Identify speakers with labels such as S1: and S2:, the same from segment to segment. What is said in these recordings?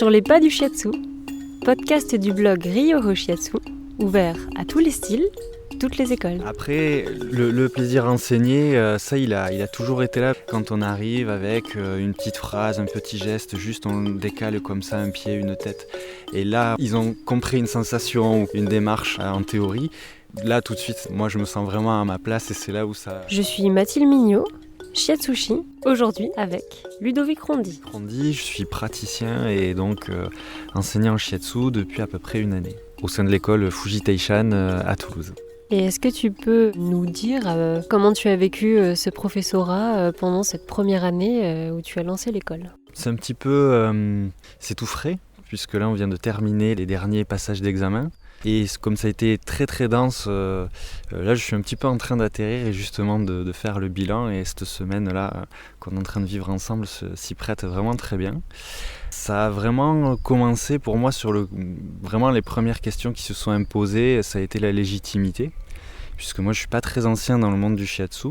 S1: Sur les pas du shiatsu, podcast du blog Ryoho Shiatsu, ouvert à tous les styles, toutes les écoles.
S2: Après, le plaisir à enseigner, ça il a toujours été là. Quand on arrive avec une petite phrase, un petit geste, juste on décale comme ça un pied, une tête. Et là, ils ont compris une sensation, une démarche en théorie. Là, tout de suite, moi je me sens vraiment à ma place et c'est là où ça...
S1: Je suis Mathilde Mignot, Shiatsushi, aujourd'hui avec Ludovic Rondy.
S2: Rondy, je suis praticien et donc enseignant en shiatsu depuis à peu près une année, au sein de l'école Fuji Taishan à Toulouse.
S1: Et est-ce que tu peux nous dire comment tu as vécu ce professorat pendant cette première année où tu as lancé l'école ?
S2: C'est un petit peu... c'est tout frais, puisque là on vient de terminer les derniers passages d'examen. Et comme ça a été très très dense, là je suis un petit peu en train d'atterrir et justement de faire le bilan. Et cette semaine-là qu'on est en train de vivre ensemble s'y prête vraiment très bien. Ça a vraiment commencé pour moi sur vraiment les premières questions qui se sont imposées, ça a été la légitimité. Puisque moi je ne suis pas très ancien dans le monde du shiatsu.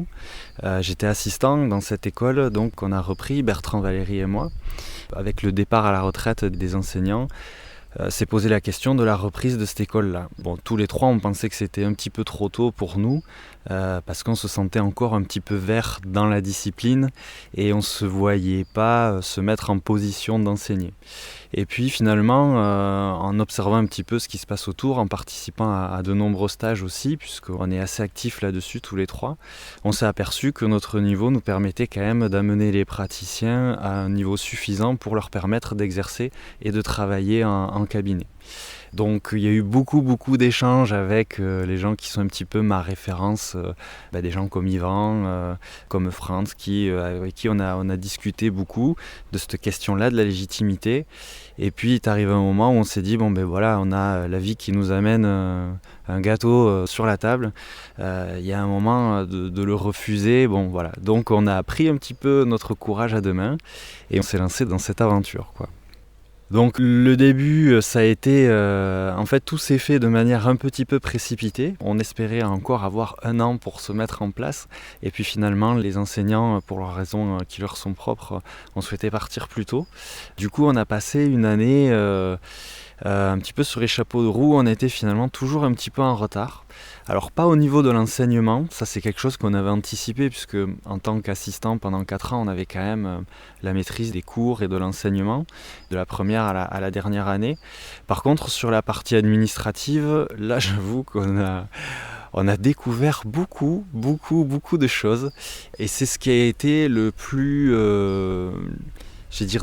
S2: J'étais assistant dans cette école, donc on a repris, Bertrand, Valérie et moi, avec le départ à la retraite des enseignants. S'est posé la question de la reprise de cette école-là. Bon, tous les trois, on pensait que c'était un petit peu trop tôt pour nous, parce qu'on se sentait encore un petit peu vert dans la discipline et on ne se voyait pas se mettre en position d'enseigner. Et puis finalement, en observant un petit peu ce qui se passe autour, en participant à de nombreux stages aussi, puisqu'on est assez actifs là-dessus tous les trois, on s'est aperçu que notre niveau nous permettait quand même d'amener les praticiens à un niveau suffisant pour leur permettre d'exercer et de travailler en cabinet. Donc il y a eu beaucoup d'échanges avec les gens qui sont un petit peu ma référence, des gens comme Yvan, comme Franz, avec qui on a discuté beaucoup de cette question-là, de la légitimité. Et puis il est arrivé un moment où on s'est dit, voilà, on a la vie qui nous amène un gâteau sur la table. Il y a un moment de le refuser. Bon, voilà. Donc on a pris un petit peu notre courage à deux mains et on s'est lancé dans cette aventure, quoi. Donc le début, ça a été... en fait, tout s'est fait de manière un petit peu précipitée. On espérait encore avoir un an pour se mettre en place. Et puis finalement, les enseignants, pour leurs raisons qui leur sont propres, ont souhaité partir plus tôt. Du coup, on a passé une année un petit peu sur les chapeaux de roue. On était finalement toujours un petit peu en retard. Alors pas au niveau de l'enseignement, ça c'est quelque chose qu'on avait anticipé puisque en tant qu'assistant pendant 4 ans on avait quand même la maîtrise des cours et de l'enseignement de la première à la dernière année. Par contre sur la partie administrative, là j'avoue qu'on a découvert beaucoup de choses et c'est ce qui a été le plus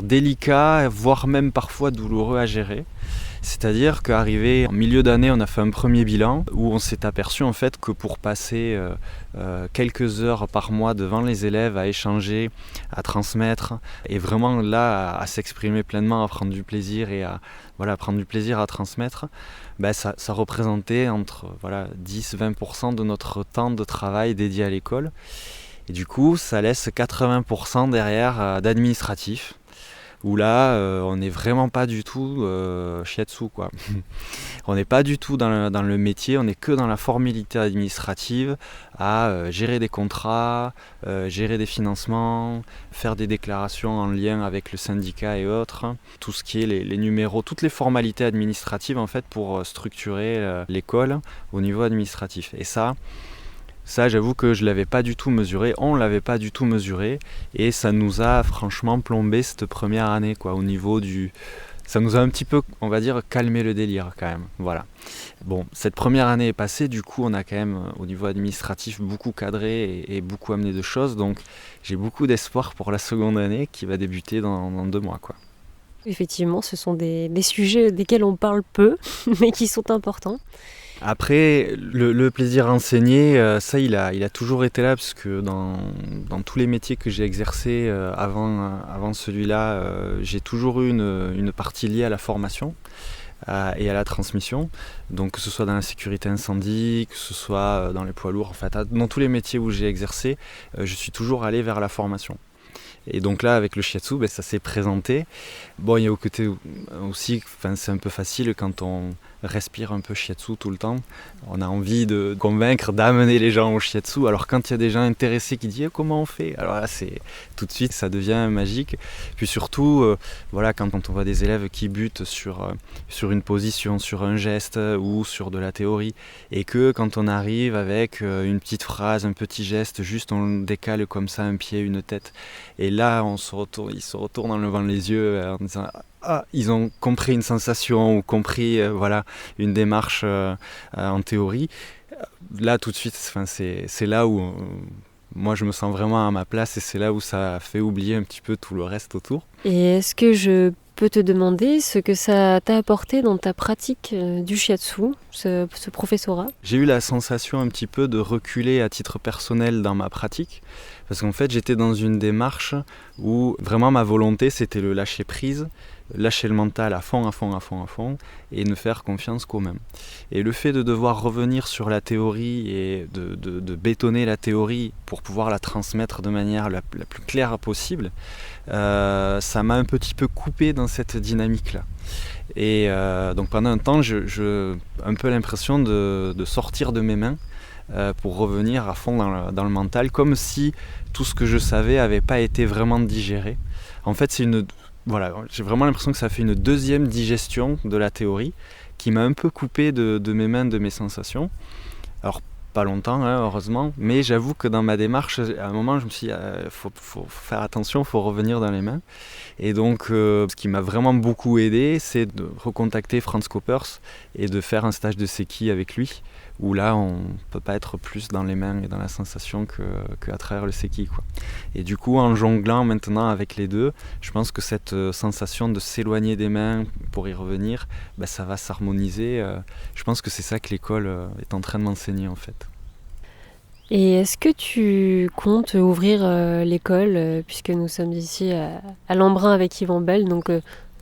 S2: délicat, voire même parfois douloureux à gérer. C'est-à-dire qu'arrivé en milieu d'année, on a fait un premier bilan où on s'est aperçu en fait que pour passer quelques heures par mois devant les élèves, à échanger, à transmettre et vraiment là à s'exprimer pleinement, à prendre du plaisir et à prendre du plaisir à transmettre, ça représentait entre 10-20% de notre temps de travail dédié à l'école. Et du coup, ça laisse 80% derrière d'administratif. Où là, on n'est vraiment pas du tout shiatsu, quoi. On n'est pas du tout dans le métier, on n'est que dans la formalité administrative, à gérer des contrats, gérer des financements, faire des déclarations en lien avec le syndicat et autres, tout ce qui est les numéros, toutes les formalités administratives en fait pour structurer l'école au niveau administratif. Et ça, j'avoue que je ne l'avais pas du tout mesuré, on ne l'avait pas du tout mesuré, et ça nous a franchement plombé cette première année, quoi, au niveau du... Ça nous a un petit peu, on va dire, calmé le délire quand même, voilà. Bon, cette première année est passée, du coup on a quand même, au niveau administratif, beaucoup cadré et beaucoup amené de choses, donc j'ai beaucoup d'espoir pour la seconde année qui va débuter dans 2 mois, quoi.
S1: Effectivement, ce sont des sujets desquels on parle peu, mais qui sont importants.
S2: Après, le plaisir à enseigner, ça il a toujours été là parce que dans tous les métiers que j'ai exercés avant celui-là, j'ai toujours eu une partie liée à la formation et à la transmission. Donc que ce soit dans la sécurité incendie, que ce soit dans les poids lourds, en fait, dans tous les métiers où j'ai exercé, je suis toujours allé vers la formation. Et donc là, avec le shiatsu, ça s'est présenté. Bon, il y a au côté aussi, c'est un peu facile quand on respire un peu shiatsu tout le temps. On a envie de convaincre, d'amener les gens au shiatsu. Alors quand il y a des gens intéressés qui disent comment on fait, alors là, tout de suite, ça devient magique. Puis surtout, voilà, quand on voit des élèves qui butent sur une position, sur un geste ou sur de la théorie, et que quand on arrive avec une petite phrase, un petit geste, juste on décale comme ça un pied, une tête, et là ils se retournent en levant les yeux en disant ils ont compris une sensation ou compris une démarche en théorie. Là tout de suite, c'est là où moi je me sens vraiment à ma place, et c'est là où ça fait oublier un petit peu tout le reste autour.
S1: Et est-ce que je peux te demander ce que ça t'a apporté dans ta pratique du shiatsu, ce professorat?
S2: J'ai eu la sensation un petit peu de reculer à titre personnel dans ma pratique, parce qu'en fait j'étais dans une démarche où vraiment ma volonté c'était le lâcher prise, lâcher le mental à fond, et ne faire confiance qu'au même. Et le fait de devoir revenir sur la théorie et de bétonner la théorie pour pouvoir la transmettre de manière la plus claire possible, ça m'a un petit peu coupé dans cette dynamique-là. Et donc pendant un temps, j'ai un peu l'impression de sortir de mes mains pour revenir à fond dans le mental, comme si tout ce que je savais n'avait pas été vraiment digéré. En fait, j'ai vraiment l'impression que ça fait une deuxième digestion de la théorie qui m'a un peu coupé de mes mains, de mes sensations. Alors, pas longtemps, heureusement, mais j'avoue que dans ma démarche, à un moment, je me suis dit, faut faire attention, il faut revenir dans les mains. Et donc, ce qui m'a vraiment beaucoup aidé, c'est de recontacter Franz Koppers et de faire un stage de Seiki avec lui, où là, on ne peut pas être plus dans les mains et dans la sensation qu'à travers le Seiki, quoi. Et du coup, en jonglant maintenant avec les deux, je pense que cette sensation de s'éloigner des mains pour y revenir, ça va s'harmoniser. Je pense que c'est ça que l'école est en train de m'enseigner, en fait.
S1: Et est-ce que tu comptes ouvrir l'école, puisque nous sommes ici à l'Embrun avec Yvan Bell, donc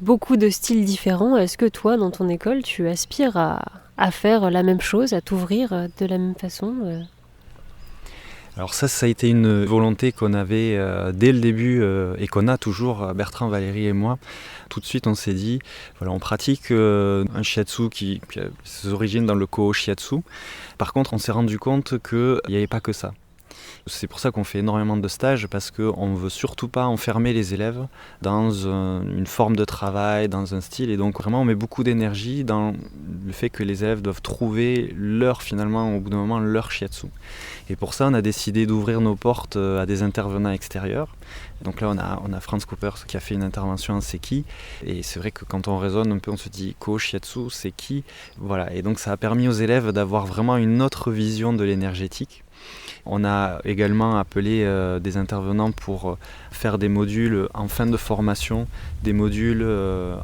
S1: beaucoup de styles différents. Est-ce que toi, dans ton école, tu aspires à faire la même chose, à t'ouvrir de la même façon
S2: Alors ça a été une volonté qu'on avait dès le début et qu'on a toujours, Bertrand, Valérie et moi. Tout de suite, on s'est dit, voilà, on pratique un shiatsu qui a ses origines dans le Koho shiatsu. Par contre, on s'est rendu compte qu'il n'y avait pas que ça. C'est pour ça qu'on fait énormément de stages, parce qu'on ne veut surtout pas enfermer les élèves dans une forme de travail, dans un style. Et donc vraiment on met beaucoup d'énergie dans le fait que les élèves doivent trouver finalement au bout d'un moment leur shiatsu. Et pour ça on a décidé d'ouvrir nos portes à des intervenants extérieurs. Donc là on a Franz Koppers qui a fait une intervention en Seiki, et c'est vrai que quand on raisonne un peu, on se dit Koho shiatsu, Seiki, voilà. Et donc ça a permis aux élèves d'avoir vraiment une autre vision de l'énergétique. On a également appelé des intervenants pour faire des modules en fin de formation, des modules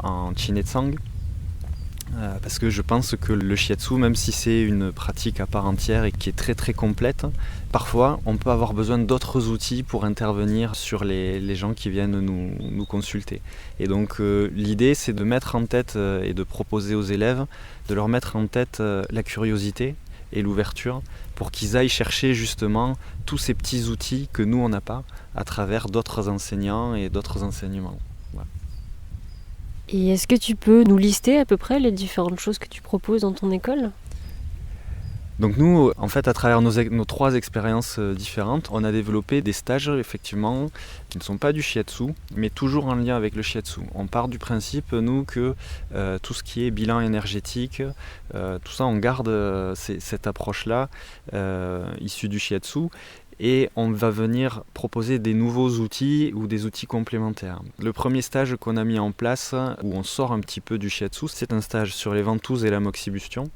S2: en Chinetsang. Parce que je pense que le shiatsu, même si c'est une pratique à part entière et qui est très très complète, parfois on peut avoir besoin d'autres outils pour intervenir sur les gens qui viennent nous consulter. Et donc l'idée, c'est de mettre en tête et de proposer aux élèves, de leur mettre en tête la curiosité et l'ouverture, pour qu'ils aillent chercher justement tous ces petits outils que nous on n'a pas à travers d'autres enseignants et d'autres enseignements. Voilà.
S1: Et est-ce que tu peux nous lister à peu près les différentes choses que tu proposes dans ton école ?
S2: Donc nous, en fait, à travers nos 3 expériences différentes, on a développé des stages, effectivement, qui ne sont pas du shiatsu, mais toujours en lien avec le shiatsu. On part du principe, nous, que tout ce qui est bilan énergétique, tout ça, on garde cette approche-là, issue du shiatsu, et on va venir proposer des nouveaux outils ou des outils complémentaires. Le premier stage qu'on a mis en place, où on sort un petit peu du shiatsu, c'est un stage sur les ventouses et la moxibustion.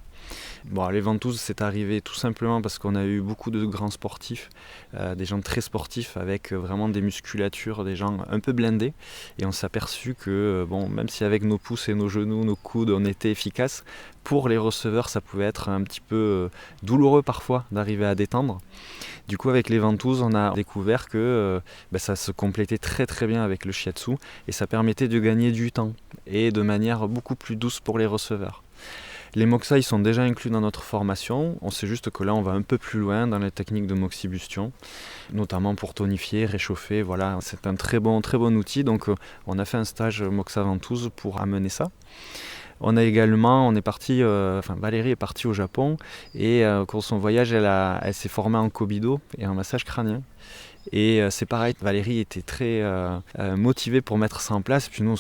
S2: Bon, les ventouses, c'est arrivé tout simplement parce qu'on a eu beaucoup de grands sportifs, des gens très sportifs avec vraiment des musculatures, des gens un peu blindés. Et on s'est aperçu que même si avec nos pouces et nos genoux, nos coudes, on était efficaces, pour les receveurs, ça pouvait être un petit peu douloureux parfois d'arriver à détendre. Du coup, avec les ventouses, on a découvert que ça se complétait très très bien avec le shiatsu, et ça permettait de gagner du temps et de manière beaucoup plus douce pour les receveurs. Les moxa, ils sont déjà inclus dans notre formation. On sait juste que là, on va un peu plus loin dans les techniques de moxibustion, notamment pour tonifier, réchauffer. Voilà, c'est un très bon outil. Donc, on a fait un stage moxa ventouse pour amener ça. On est parti, Valérie est partie au Japon et au cours de son voyage, elle s'est formée en kobido et en massage crânien. Et c'est pareil, Valérie était très motivée pour mettre ça en place. Puis nous,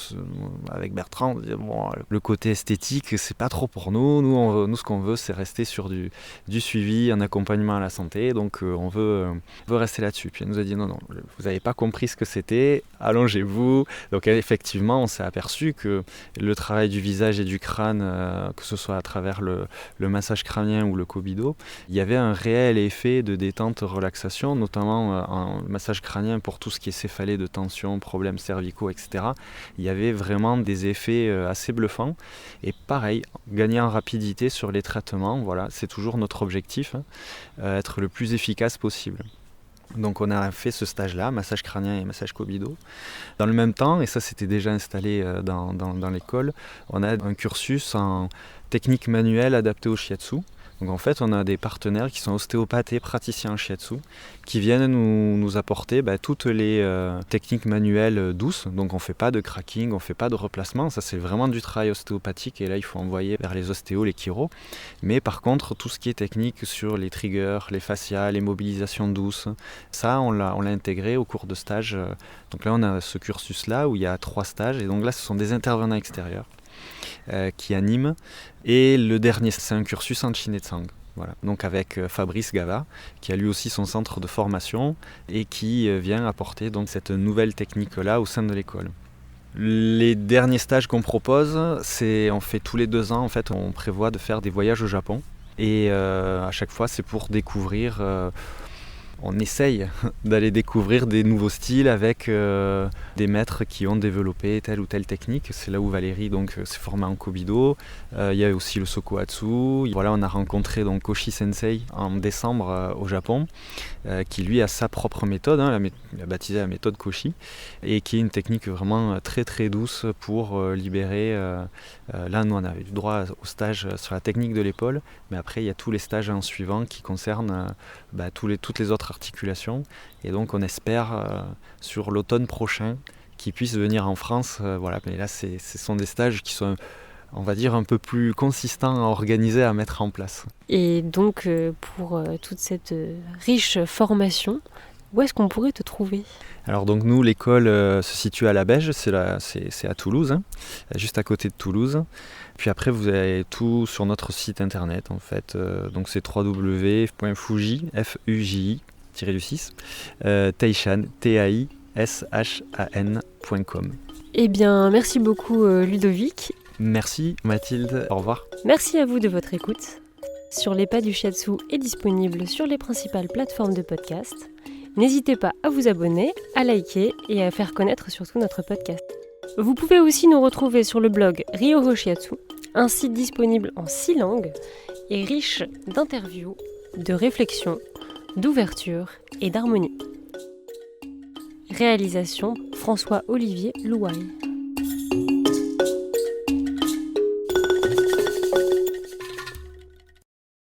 S2: avec Bertrand, on disait, bon, le côté esthétique, c'est pas trop pour nous. Nous, ce qu'on veut, c'est rester sur du suivi, un accompagnement à la santé. Donc on veut rester là-dessus. Puis elle nous a dit, non, vous n'avez pas compris ce que c'était, allongez-vous. Donc effectivement, on s'est aperçu que le travail du visage et du crâne, que ce soit à travers le massage crânien ou le kobido, il y avait un réel effet de détente, relaxation, notamment en massage crânien pour tout ce qui est céphalée de tension, problèmes cervicaux, etc. Il y avait vraiment des effets assez bluffants. Et pareil, gagner en rapidité sur les traitements, voilà, c'est toujours notre objectif, être le plus efficace possible. Donc on a fait ce stage-là, massage crânien et massage kobido. Dans le même temps, et ça c'était déjà installé dans l'école, on a un cursus en technique manuelle adaptée au shiatsu. Donc en fait, on a des partenaires qui sont ostéopathes et praticiens en shiatsu qui viennent nous apporter toutes les techniques manuelles douces. Donc on ne fait pas de cracking, on ne fait pas de replacement. Ça, c'est vraiment du travail ostéopathique et là, il faut envoyer vers les ostéos, les chiro. Mais par contre, tout ce qui est technique sur les triggers, les fascias, les mobilisations douces, ça, on l'a intégré au cours de stage. Donc là, on a ce cursus-là où il y a 3 stages. Et donc là, ce sont des intervenants extérieurs qui anime. Et le dernier, c'est un cursus en Shinetsang. Voilà. Donc avec Fabrice Gava, qui a lui aussi son centre de formation et qui vient apporter donc cette nouvelle technique-là au sein de l'école. Les derniers stages qu'on propose, on fait tous les 2 ans, en fait, on prévoit de faire des voyages au Japon. Et à chaque fois, c'est pour découvrir... on essaye d'aller découvrir des nouveaux styles avec des maîtres qui ont développé telle ou telle technique. C'est là où Valérie s'est formée en kobido. Il y a aussi le sokohatsu. Voilà, on a rencontré donc Koshi Sensei en décembre au Japon, qui lui a sa propre méthode. Il a baptisé la méthode Koshi, et qui est une technique vraiment très très douce pour libérer. Là, nous on avait eu droit au stage sur la technique de l'épaule, mais après il y a tous les stages en suivant qui concernent toutes les autres articulations, et donc on espère sur l'automne prochain qu'ils puissent venir en France. Voilà. Mais là ce sont des stages qui sont, on va dire, un peu plus consistants à organiser, à mettre en place.
S1: Et donc pour toute cette riche formation, où est-ce qu'on pourrait te trouver ?
S2: Alors donc nous, l'école se situe à la Beige, c'est à Toulouse, juste à côté de Toulouse. Puis après, vous avez tout sur notre site internet, en fait. Donc c'est www.fuji, FUJI-6, Taishan, TAISHAN.com.
S1: Eh bien, merci beaucoup Ludovic.
S2: Merci Mathilde, au revoir.
S1: Merci à vous de votre écoute. Sur les pas du shiatsu est disponible sur les principales plateformes de podcast. N'hésitez pas à vous abonner, à liker et à faire connaître surtout notre podcast. Vous pouvez aussi nous retrouver sur le blog Ryoho Shiatsu, un site disponible en 6 langues et riche d'interviews, de réflexions, d'ouverture et d'harmonie. Réalisation François-Olivier Louaille.